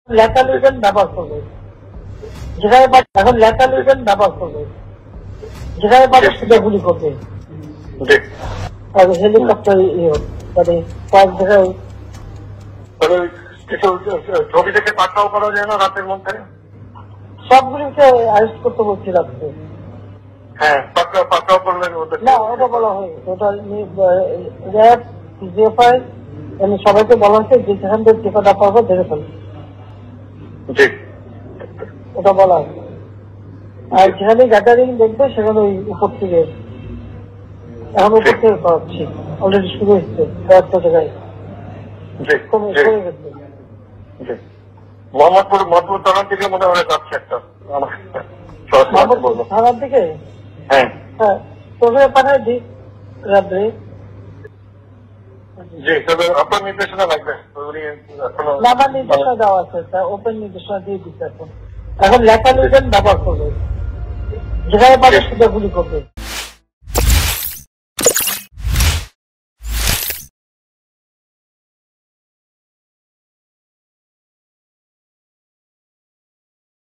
Letter লিখবেন ব্যবহার করবে, যেখানে এখন লেটার লিখবেন ব্যবহার করবে, যেখানে পাবে সেটা গুলি করবে। হেলিকপ্টার মানে কয়েক জায়গায় ছবি থেকে পাঠাও করা যায় না রাতের মধ্যে? সবগুলিকে অ্যারেস্ট করতে বলছি রাখতে। হ্যাঁ, পাঠাও করলে না, ওটা বলা হয়, ওটা র্যাব জিএফআই সবাইকে বলা হয়েছে যে যেখান থেকে টিকাটা পাবো ধরে ফেলবে, ওটা বলা হয়। আর যেখানে গ্যাদারিং দেখবে সেখানে ওই উপর থেকে, এখন উপর থেকে করাচ্ছি, অলরেডি শুরু হচ্ছে কয়েকটা জায়গায় কমে গেছে। মোহাম্মদপুর থানার দিকে মনে হয় যাচ্ছে একটা থানার দিকে। হ্যাঁ হ্যাঁ, তোকে পাঠায় দিই রাত্রে। জি, তবে আপনার নির্দেশনা লাগবে। আমার নির্দেশনা দেওয়া আছে, ওপেন নির্দেশনা দিয়ে দিচ্ছে। এখন লেখা লিখবেন ব্যবহার করবে, যেখানে পাবে সেটা গুলি করবে।